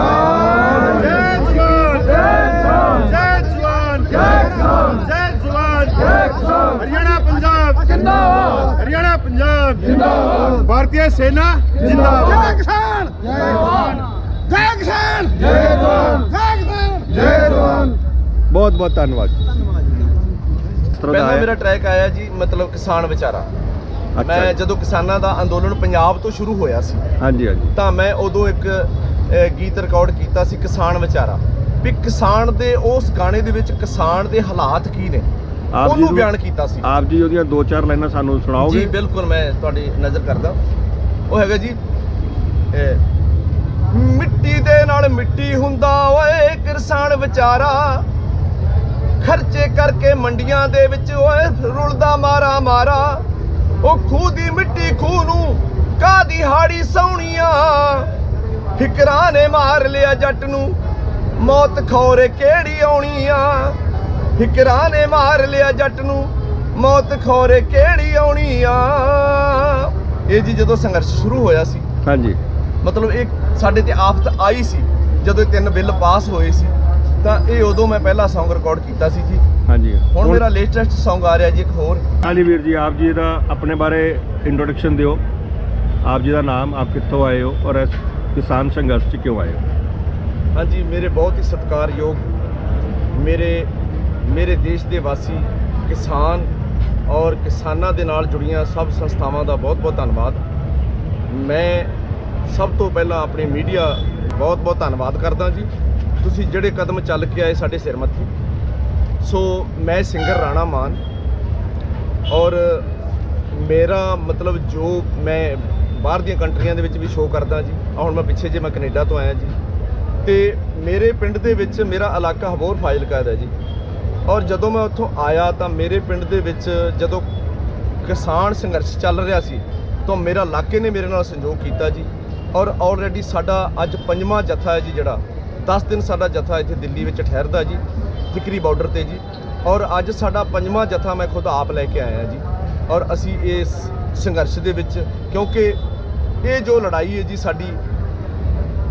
[SPEAKER 7] जय जवान, जय जवान, जय किसान, जय जवान, जय किसान। हरियाणा पंजाब जिंदाबाद, हरियाणा पंजाब जिंदाबाद, भारतीय सेना जिंदाबाद। जय किसान, जय जवान, जय किसान, जय जवान, जय किसान, जय जवान।
[SPEAKER 2] बहुत बहुत धन्यवाद।
[SPEAKER 3] ਪਹਿਲਾਂ ਮੇਰਾ ਟਰੈਕ ਆਇਆ ਜੀ, ਮਤਲਬ ਕਿਸਾਨ ਵਿਚਾਰਾ। ਮੈਂ ਜਦੋਂ ਕਿਸਾਨਾਂ ਦਾ ਅੰਦੋਲਨ ਪੰਜਾਬ ਤੋਂ ਸ਼ੁਰੂ ਹੋਇਆ ਸੀ,
[SPEAKER 2] ਹਾਂਜੀ
[SPEAKER 3] ਤਾਂ ਮੈਂ ਉਦੋਂ ਇੱਕ ਗੀਤ ਰਿਕਾਰਡ ਕੀਤਾ ਸੀ, ਕਿਸਾਨ ਵਿਚਾਰਾ। ਵੀ ਕਿਸਾਨ ਦੇ ਉਸ ਗਾਣੇ ਦੇ ਵਿੱਚ ਕਿਸਾਨ ਦੇ ਹਾਲਾਤ ਕੀ ਨੇ ਉਹਨੂੰ ਬਿਆਨ ਕੀਤਾ ਸੀ।
[SPEAKER 2] ਆਪ ਜੀ ਉਹਦੀਆਂ 2-4 ਲਾਈਨਾਂ ਸਾਨੂੰ ਸੁਣਾਓਗੇ?
[SPEAKER 3] ਜੀ ਬਿਲਕੁਲ, ਮੈਂ ਤੁਹਾਡੀ ਨਜ਼ਰ ਕਰਦਾ। ਉਹ ਹੈਗਾ ਜੀ, ਮਿੱਟੀ ਦੇ ਨਾਲ ਮਿੱਟੀ ਹੁੰਦਾ ਓਏ ਕਿਸਾਨ ਵਿਚਾਰਾ, ਖਰਚੇ ਕਰਕੇ ਮੰਡੀਆਂ ਦੇ ਵਿੱਚ ਓਏ ਰੁਲਦਾ ਮਾਰਾ ਮਾਰਾ। ਉਹ ਖੂਹ ਦੀ ਮਿੱਟੀ ਖੂਹ ਨੂੰ ਕਾਦੀ ਹਾੜੀ ਸੌਣੀਆਂ, ਫਿਕਰਾਂ ਨੇ ਮਾਰ ਲਿਆ ਜੱਟ ਨੂੰ ਮੌਤ ਖੌਰੇ ਕਿਹੜੀ ਆਉਣੀ ਆ। ਫਿਕਰਾਂ ਨੇ ਮਾਰ ਲਿਆ ਜੱਟ ਨੂੰ ਮੌਤ ਖੌਰੇ ਕਿਹੜੀ ਆਉਣੀ ਆ। ਇਹ ਜੀ ਜਦੋਂ ਸੰਘਰਸ਼ ਸ਼ੁਰੂ ਹੋਇਆ ਸੀ,
[SPEAKER 2] ਹਾਂਜੀ,
[SPEAKER 3] ਮਤਲਬ ਇਹ ਸਾਡੇ ਤੇ ਆਫਤ ਆਈ ਸੀ ਜਦੋਂ ਇਹ 3 ਬਿੱਲ ਪਾਸ ਹੋਏ ਸੀ, ਤਾਂ ਇਹ ਉਦੋਂ ਮੈਂ ਪਹਿਲਾ Song ਰਿਕਾਰਡ ਕੀਤਾ ਸੀ ਜੀ।
[SPEAKER 2] ਹਾਂਜੀ,
[SPEAKER 3] ਹੁਣ ਮੇਰਾ ਲੇਟੈਸਟ Song ਆ ਰਿਹਾ ਜੀ ਇੱਕ ਹੋਰ।
[SPEAKER 2] ਹਾਂਜੀ ਵੀਰ ਜੀ, ਆਪ ਜੀ ਦਾ ਆਪਣੇ ਬਾਰੇ ਇੰਟਰੋਡਕਸ਼ਨ ਦਿਓ। ਆਪ ਜੀ ਦਾ ਨਾਮ, ਆਪ ਕਿੱਥੋਂ ਆਏ ਹੋ ਔਰ ਇਸ ਕਿਸਾਨ ਸੰਘਰਸ਼ 'ਚ ਕਿਉਂ ਆਏ ਹੋ?
[SPEAKER 3] ਹਾਂਜੀ, ਮੇਰੇ ਬਹੁਤ ਹੀ ਸਤਿਕਾਰਯੋਗ ਮੇਰੇ ਦੇਸ਼ ਦੇ ਵਾਸੀ ਕਿਸਾਨ ਔਰ ਕਿਸਾਨਾਂ ਦੇ ਨਾਲ ਜੁੜੀਆਂ ਸਭ ਸੰਸਥਾਵਾਂ ਦਾ ਬਹੁਤ-ਬਹੁਤ ਧੰਨਵਾਦ। ਮੈਂ ਸਭ ਤੋਂ ਪਹਿਲਾਂ ਆਪਣੀ ਮੀਡੀਆ ਬਹੁਤ-ਬਹੁਤ ਧੰਨਵਾਦ ਕਰਦਾ ਜੀ। ਤੁਸੀਂ ਜਿਹੜੇ ਕਦਮ ਚੱਲ ਕੇ ਆਏ ਸਾਡੇ ਸਿਰ ਮੱਥੇ। ਸੋ ਮੈਂ ਸਿੰਗਰ ਰਾਣਾ ਮਾਨ, ਔਰ ਮੇਰਾ ਮਤਲਬ ਜੋ ਮੈਂ ਬਾਹਰ ਦੀਆਂ ਕੰਟਰੀਆਂ ਦੇ ਵਿੱਚ ਵੀ ਸ਼ੋਅ ਕਰਦਾ ਜੀ। ਹੁਣ ਮੈਂ ਪਿੱਛੇ ਜੇ ਮੈਂ ਕੈਨੇਡਾ ਤੋਂ ਆਇਆ ਜੀ, ਤੇ ਮੇਰੇ ਪਿੰਡ ਦੇ ਵਿੱਚ ਮੇਰਾ ਇਲਾਕਾ ਹਬੋਰ ਫਾਜ਼ਿਲਕਾ ਦਾ ਜੀ। ਔਰ ਜਦੋਂ ਮੈਂ ਉੱਥੋਂ ਆਇਆ ਤਾਂ ਮੇਰੇ ਪਿੰਡ ਦੇ ਵਿੱਚ ਜਦੋਂ ਕਿਸਾਨ ਸੰਘਰਸ਼ ਚੱਲ ਰਿਹਾ ਸੀ ਤਾਂ ਮੇਰਾ ਇਲਾਕੇ ਨੇ ਮੇਰੇ ਨਾਲ ਸਹਿਯੋਗ ਕੀਤਾ ਜੀ। ਔਰ ਆਲਰੇਡੀ ਸਾਡਾ ਅੱਜ 5ਵਾਂ ਜਥਾ ਹੈ ਜੀ, ਜਿਹੜਾ 10 ਦਿਨ ਸਾਡਾ ਜਥਾ ਇੱਥੇ ਦਿੱਲੀ ਵਿੱਚ ਠਹਿਰਦਾ ਜੀ, ਟਿਕਰੀ ਬਾਰਡਰ ਤੇ ਜੀ। ਔਰ ਅੱਜ ਸਾਡਾ 5ਵਾਂ ਜਥਾ ਮੈਂ ਖੁਦ ਆਪ ਲੈ ਕੇ ਆਇਆ ਜੀ। ਔਰ ਅਸੀਂ ਇਸ ਸੰਘਰਸ਼ ਦੇ ਵਿੱਚ, ਕਿਉਂਕਿ ਇਹ ਜੋ ਲੜਾਈ ਹੈ ਜੀ ਸਾਡੀ,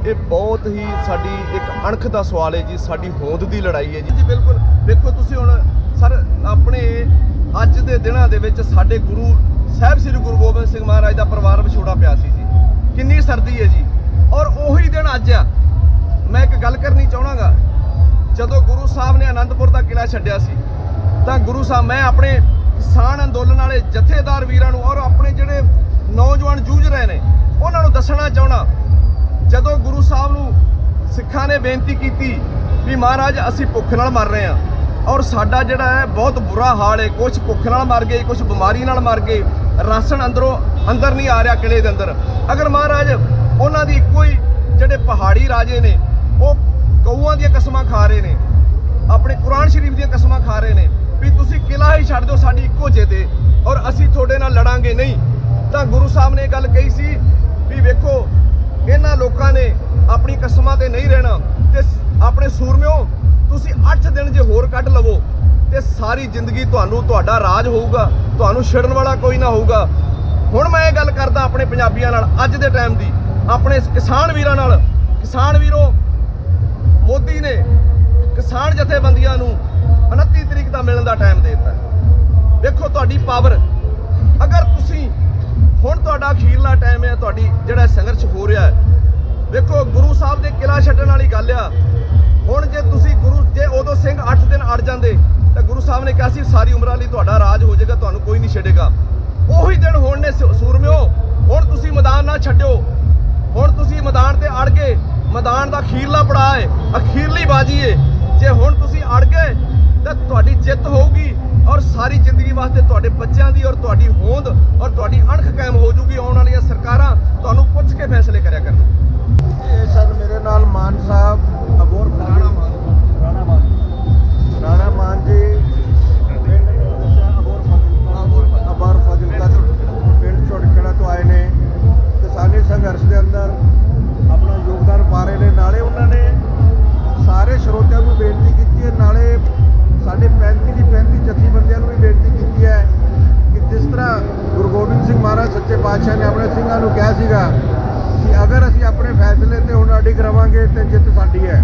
[SPEAKER 3] ਇਹ ਬਹੁਤ ਹੀ ਸਾਡੀ ਇੱਕ ਅਣਖ ਦਾ ਸਵਾਲ ਹੈ ਜੀ, ਸਾਡੀ ਹੋਂਦ ਦੀ ਲੜਾਈ ਹੈ ਜੀ। ਬਿਲਕੁਲ ਵੇਖੋ ਤੁਸੀਂ ਹੁਣ ਸਰ, ਆਪਣੇ ਅੱਜ ਦੇ ਦਿਨਾਂ ਦੇ ਵਿੱਚ ਸਾਡੇ ਗੁਰੂ ਸਾਹਿਬ ਸ੍ਰੀ ਗੁਰੂ ਗੋਬਿੰਦ ਸਿੰਘ ਮਹਾਰਾਜ ਦਾ ਪਰਿਵਾਰ ਵਿਛੋੜਾ ਪਿਆ ਸੀ ਜੀ। ਕਿੰਨੀ ਸਰਦੀ ਹੈ ਜੀ, ਔਰ ਉਹੀ ਦਿਨ ਅੱਜ ਆ। ਮੈਂ ਇੱਕ ਗੱਲ ਕਰਨੀ ਚਾਹਣਾਗਾ, ਜਦੋਂ ਗੁਰੂ ਸਾਹਿਬ ਨੇ ਆਨੰਦਪੁਰ ਦਾ ਕਿਲ੍ਹਾ ਛੱਡਿਆ ਸੀ ਤਾਂ ਗੁਰੂ ਸਾਹਿਬ, ਮੈਂ ਆਪਣੇ ਕਿਸਾਨ ਅੰਦੋਲਨ ਵਾਲੇ ਜਥੇਦਾਰ ਵੀਰਾਂ ਨੂੰ ਔਰ ਆਪਣੇ ਜਿਹੜੇ ਨੌਜਵਾਨ ਜੂਝ ਰਹੇ ਨੇ ਉਹਨਾਂ ਨੂੰ ਦੱਸਣਾ ਚਾਹਣਾ, ਜਦੋਂ ਗੁਰੂ ਸਾਹਿਬ ਨੂੰ ਸਿੱਖਾਂ ਨੇ ਬੇਨਤੀ ਕੀਤੀ ਵੀ ਮਹਾਰਾਜ ਅਸੀਂ ਭੁੱਖ ਨਾਲ ਮਰ ਰਹੇ ਹਾਂ ਔਰ ਸਾਡਾ ਜਿਹੜਾ ਹੈ ਬਹੁਤ ਬੁਰਾ ਹਾਲ ਹੈ, ਕੁਝ ਭੁੱਖ ਨਾਲ ਮਰ ਗਏ, ਕੁਝ ਬਿਮਾਰੀ ਨਾਲ ਮਰ ਗਏ, ਰਾਸ਼ਨ ਅੰਦਰ ਨਹੀਂ ਆ ਰਿਹਾ ਕਿਲੇ ਦੇ ਅੰਦਰ। ਅਗਰ ਮਹਾਰਾਜ ਉਹਨਾਂ ਦੀ ਇੱਕੋ ਹੀ ਜਿਹੜੇ ਪਹਾੜੀ ਰਾਜੇ ਨੇ ਉਹ ਗਊਆਂ ਦੀਆਂ ਕਸਮਾਂ ਖਾ ਰਹੇ ਨੇ, ਆਪਣੇ ਕੁਰਾਨ ਸ਼ਰੀਫ ਦੀਆਂ ਕਸਮਾਂ ਖਾ ਰਹੇ ਨੇ ਵੀ ਤੁਸੀਂ ਕਿਲਾ ਹੀ ਛੱਡ ਦਿਓ ਸਾਡੀ ਇੱਕੋ ਜੇ ਤੇ ਔਰ ਅਸੀਂ ਤੁਹਾਡੇ ਨਾਲ ਲੜਾਂਗੇ ਨਹੀਂ, ਤਾਂ ਗੁਰੂ ਸਾਹਿਬ ਨੇ ਇਹ ਗੱਲ ਕਹੀ ਸੀ ਵੀ ਵੇਖੋ ਇਹਨਾਂ ਲੋਕਾਂ ਨੇ ਆਪਣੀ ਕਸਮਾਂ ਤੇ ਨਹੀਂ ਰਹਿਣਾ ਤੇ ਆਪਣੇ ਸੂਰਮਿਓ ਤੁਸੀਂ 8 ਦਿਨ ਜੇ ਹੋਰ ਕੱਢ ਲਵੋ ਤੇ ਸਾਰੀ ਜ਼ਿੰਦਗੀ ਤੁਹਾਡਾ ਰਾਜ ਹੋਊਗਾ, ਤੁਹਾਨੂੰ ਛੱਡਣ ਵਾਲਾ ਕੋਈ ਨਾ ਹੋਊਗਾ। ਹੁਣ ਮੈਂ ਇਹ ਗੱਲ ਕਰਦਾ ਆਪਣੇ ਪੰਜਾਬੀਆਂ ਨਾਲ, ਅੱਜ ਦੇ ਟਾਈਮ ਦੀ, ਆਪਣੇ ਕਿਸਾਨ ਵੀਰਾਂ ਨਾਲ। ਕਿਸਾਨ ਵੀਰੋ, ਮੋਦੀ ਨੇ ਕਿਸਾਨ ਜਥੇਬੰਦੀਆਂ ਨੂੰ 29 ਤਰੀਕ ਦਾ ਮਿਲਣ ਦਾ ਟਾਈਮ ਦੇ ਦਿੱਤਾ। ਵੇਖੋ ਤੁਹਾਡੀ ਪਾਵਰ, ਅਗਰ ਤੁਸੀਂ ਹੁਣ ਤੁਹਾਡਾ ਅਖੀਰਲਾ ਟਾਈਮ ਹੈ, ਤੁਹਾਡੀ ਜਿਹੜਾ ਸੰਘਰਸ਼ ਹੋ ਰਿਹਾ ਹੈ। ਵੇਖੋ ਗੁਰੂ ਸਾਹਿਬ ਦੇ ਕਿਲਾ ਛੱਡਣ ਵਾਲੀ ਗੱਲ ਆ। ਹੁਣ ਜੇ ਤੁਸੀਂ ਜੇ ਉਦੋਂ ਸਿੰਘ 8 ਦਿਨ ਅੜ ਜਾਂਦੇ ਤਾਂ ਗੁਰੂ ਸਾਹਿਬ ਨੇ ਕਿਹਾ ਸੀ ਸਾਰੀ ਉਮਰਾਂ ਲਈ ਤੁਹਾਡਾ ਰਾਜ ਹੋ ਜਾਏਗਾ, ਤੁਹਾਨੂੰ ਕੋਈ ਨਹੀਂ ਛੱਡੇਗਾ। ਉਹੀ ਦਿਨ ਹੁਣ ਨੇ ਸੂਰਮਿਓ, ਹੁਣ ਤੁਸੀਂ ਮੈਦਾਨ ਨਾ ਛੱਡਿਓ। ਹੁਣ ਤੁਸੀਂ ਮੈਦਾਨ ਤੇ ਅੜ ਗਏ, ਮੈਦਾਨ ਦਾ ਅਖੀਰਲਾ ਪੜਾਅ ਹੈ, ਅਖੀਰਲੀ ਬਾਜੀ ਹੈ। ਜੇ ਹੁਣ ਤੁਸੀਂ ਅੜ ਗਏ ਤਾਂ ਤੁਹਾਡੀ ਜਿੱਤ ਹੋਊਗੀ ਔਰ ਸਾਰੀ ਜ਼ਿੰਦਗੀ ਵਾਸਤੇ ਤੁਹਾਡੇ ਬੱਚਿਆਂ ਦੀ ਔਰ ਤੁਹਾਡੀ ਹੋਂਦ ਔਰ ਤੁਹਾਡੀ ਅਣਖ ਕਾਇਮ ਹੋ ਜੂਗੀ। ਆਉਣ ਵਾਲੀਆਂ ਸਰਕਾਰਾਂ ਤੁਹਾਨੂੰ ਪੁੱਛ ਕੇ ਫੈਸਲੇ ਕਰਿਆ ਕਰਨ।
[SPEAKER 2] ਇਹ ਸਨ ਮੇਰੇ ਨਾਲ ਮਾਨ ਸਾਹਿਬ, ਅਬੋਰ ਰਾਣਾ ਮਾਨ ਜੀ, ਅਬੋਰ ਫਾਜ਼ਿਲਕਾ ਪਿੰਡ ਛੋਟਖੇੜਾ ਤੋਂ ਆਏ ਨੇ। ਕਿਸਾਨੀ ਸੰਘਰਸ਼ ਦੇ ਅੰਦਰ ਆਪਣਾ ਯੋਗਦਾਨ ਪਾ ਰਹੇ ਨੇ। ਨਾਲੇ ਉਹਨਾਂ ਨੇ ਸਾਰੇ ਸਰੋਤਿਆਂ ਨੂੰ ਬੇਨਤੀ ਕੀਤੀ ਹੈ, ਨਾਲੇ ਸਾਡੇ 35 ਜਥੇਬੰਦੀਆਂ ਨੂੰ ਵੀ ਬੇਨਤੀ ਕੀਤੀ ਹੈ ਕਿ ਜਿਸ ਤਰ੍ਹਾਂ ਗੁਰੂ ਗੋਬਿੰਦ ਸਿੰਘ ਮਹਾਰਾਜ ਸੱਚੇ ਪਾਤਸ਼ਾਹ ਨੇ ਆਪਣੇ ਸਿੰਘਾਂ ਨੂੰ ਕਿਹਾ ਸੀਗਾ ਕਿ ਅਗਰ ਅਸੀਂ ਆਪਣੇ ਫੈਸਲੇ ਤੇ ਹੁਣ ਅਡਿੱਗ ਰਵਾਂਗੇ ਤੇ ਜਿੱਤ ਸਾਡੀ ਹੈ,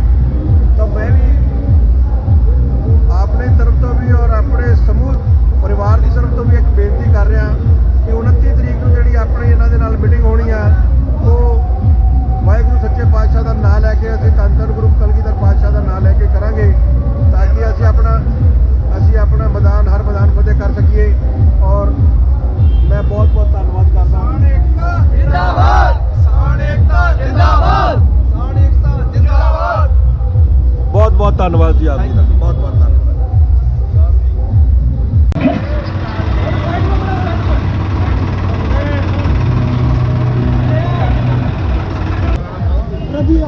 [SPEAKER 2] ਤਾਂ ਮੈਂ ਵੀ ਆਪਣੀ ਤਰਫ ਤੋਂ ਵੀ ਔਰ ਆਪਣੇ ਸਮੂਹ ਪਰਿਵਾਰ ਦੀ ਤਰਫ ਤੋਂ ਵੀ ਇੱਕ ਬੇਨਤੀ ਕਰ ਰਿਹਾ ਕਿ 29 ਤਰੀਕ ਨੂੰ ਜਿਹੜੀ ਆਪਣੀ ਇਹਨਾਂ ਦੇ ਨਾਲ ਮੀਟਿੰਗ ਹੋਣੀ ਆ, ਉਹ ਵਾਹਿਗੁਰੂ ਸੱਚੇ ਪਾਤਸ਼ਾਹ ਦਾ ਨਾਮ ਲੈ ਕੇ, ਅਸੀਂ ਧੰਨ ਧੰਨ ਗੁਰੂ ਕਲਗੀਧਰ ਪਾਤਸ਼ਾਹ ਦਾ ਨਾਮ ਲੈ ਕੇ ਕਰਾਂਗੇ, ਤਾਂ ਕਿ ਅਸੀਂ ਆਪਣਾ ਮੈਦਾਨ, ਹਰ ਮੈਦਾਨ ਫਤਿਹ ਕਰ ਸਕੀਏ। ਔਰ ਮੈਂ ਬਹੁਤ ਬਹੁਤ ਧੰਨਵਾਦ ਕਰਦਾ ਹਾਂ। ਕਿਸਾਨ ਏਕਤਾ ਜਿੰਦਾਬਾਦ, ਕਿਸਾਨ ਏਕਤਾ ਜਿੰਦਾਬਾਦ, ਕਿਸਾਨ ਏਕਤਾ ਜਿੰਦਾਬਾਦ। ਬਹੁਤ ਬਹੁਤ ਧੰਨਵਾਦ ਜੀ ਆਪ ਜੀ ਦਾ, ਬਹੁਤ ਬਹੁਤ ਧੰਨਵਾਦ।
[SPEAKER 1] रबी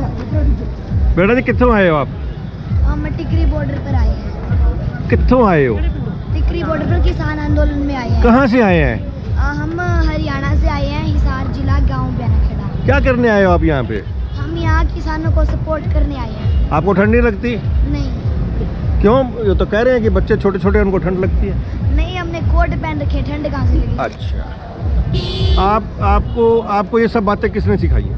[SPEAKER 2] बेटा जी कितों आए हो आप?
[SPEAKER 8] हम टिकरी बॉर्डर पर आए हैं।
[SPEAKER 2] कितों आए हो?
[SPEAKER 8] टिकरी बॉर्डर पर किसान आंदोलन में आए हैं।
[SPEAKER 2] कहाँ से आए हैं?
[SPEAKER 8] हम हरियाणा से आए हैं, हिसार जिला, गांव बैनाखेड़ा।
[SPEAKER 2] क्या करने आए हो आप यहाँ पे?
[SPEAKER 8] हम यहाँ किसानों को सपोर्ट करने आए हैं।
[SPEAKER 2] आपको ठंड नहीं लगती?
[SPEAKER 8] नहीं
[SPEAKER 2] क्यों? ये तो कह रहे हैं कि बच्चे छोटे छोटे उनको ठंड लगती है।
[SPEAKER 8] नहीं, हमने कोट पहन रखे, ठंड कहाँ से लगी?
[SPEAKER 2] अच्छा, आपको ये सब बातें किसने सिखाई हैं?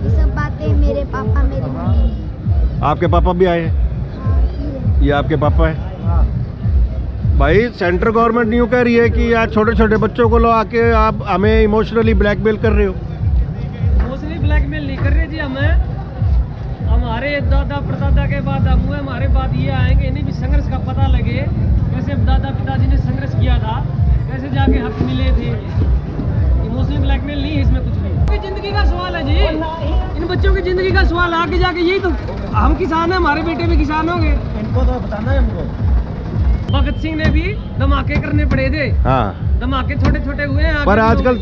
[SPEAKER 8] ये सब बातें मेरे पापा, मेरी मम्मी ने।
[SPEAKER 2] आपके पापा भी आए हैं?
[SPEAKER 8] हाँ,
[SPEAKER 2] ये आपके पापा है? भाई सेंट्रल गवर्नमेंट यूँ कह रही है कि यार छोटे छोटे बच्चों को लो आके आप हमें इमोशनली ब्लैकमेल कर रहे हो।
[SPEAKER 9] इमोशनली ब्लैकमेल नहीं कर रहे जी, हमें हमारे दादा परदादा के बाद हम हुए, हमारे बाद ये आएंगे, इन्हें भी संघर्ष का पता लगे, कैसे दादा पिताजी ने संघर्ष किया था, कैसे जाके हक मिले थे। इमोशनल ब्लैकमेल नहीं है इसमें कुछ भी। जिंदगी का सवाल है जी, इन बच्चों की जिंदगी का सवाल आगे जाके यही तो, हम किसान हैं, हमारे बेटे भी किसान होंगे, इनको तो बताना है हमको। भगत सिंह ने भी धमाके करने पड़े थे।
[SPEAKER 2] हाँ,
[SPEAKER 9] धमाके छोटे छोटे हुए हैं।
[SPEAKER 2] पर आजकल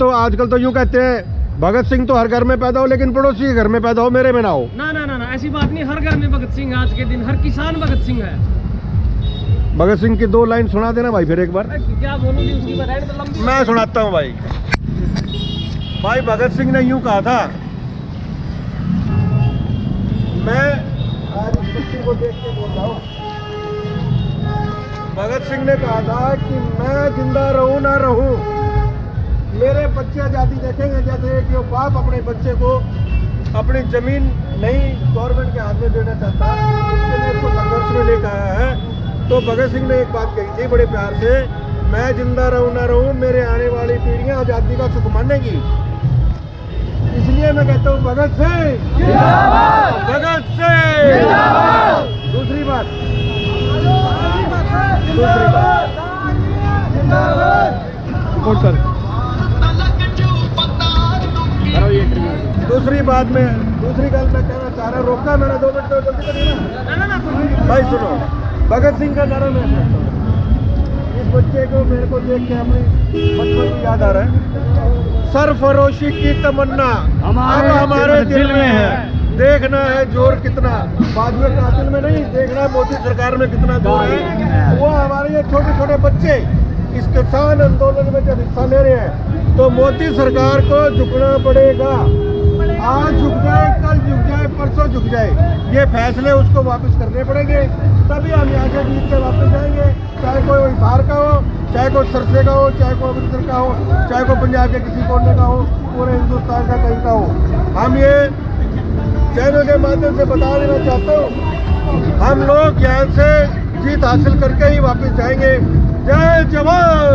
[SPEAKER 2] तो यूँ कहते हैं भगत सिंह तो हर घर में पैदा हो लेकिन पड़ोसी के घर में पैदा हो, मेरे में ना हो।
[SPEAKER 9] ना ना ना ना, ऐसी बात नहीं, हर घर में भगत सिंह है आज के दिन, हर किसान भगत सिंह है।
[SPEAKER 2] भगत सिंह की 2 लाइन सुना देना भाई फिर एक बार।
[SPEAKER 9] क्या बोलूं जी, उसकी बताएं तो लंबी।
[SPEAKER 2] मैं सुनाता हूँ भाई। भाई भगत सिंह ने यूं कहा था, मैं आज इस बच्चे को देख के बोल रहा हूँ। भगत सिंह ने कहा था कि मैं जिंदा रहूं ना रहूं, मेरे बच्चे आज़ादी देखेंगे। जैसे कि वो बाप अपने बच्चे को अपनी जमीन नहीं गवर्नमेंट के हाथ में देना चाहता, उसके लिए उसको संघर्ष में लेकर आया है। तो भगत सिंह ने एक बात कही थी बड़े प्यार से, मैं जिंदा रहूं ना रहूं, मेरे आने वाली पीढ़ियां आज़ादी का सुख मानेगी। इसलिए मैं कहता हूँ भगत सिंह जिंदाबाद, भगत सिंह जिंदाबाद। दूसरी बात दूसरी गल मैं कहना चाह रहा, रोका मैंने 2 मिनट तो जल्दी करिए। भाई सुनो, भगत सिंह का नारा मैं कहता हूँ, इस बच्चे को मेरे को देख के अपनी बचपन की याद आ रहा है। सरफरोशी की तमन्ना हमारे दिल में है, देखना है जोर कितना बाजुए कातिल में नहीं, देखना है मोदी सरकार में कितना जोर है। वो हमारे ये छोटे छोटे बच्चे इस किसान आंदोलन में जब हिस्सा ले रहे हैं तो मोदी सरकार को झुकना पड़ेगा। आज झुक जाए, कल झुक जाए, परसों झुक जाए, ये फैसले उसको वापस करने पड़ेंगे, तभी हम यहाँ से जीत के वापस जाएंगे। चाहे कोई हिसार का हो, चाहे कोई सरसे का हो, चाहे कोई अमृतसर का हो, चाहे कोई पंजाब के किसी कोने का हो, पूरे हिंदुस्तान का कहीं का हो। हम ये चैनल के माध्यम से बता देना चाहता हूँ, हम लोग यहाँ से जीत हासिल करके ही वापस जाएंगे। जय जवान।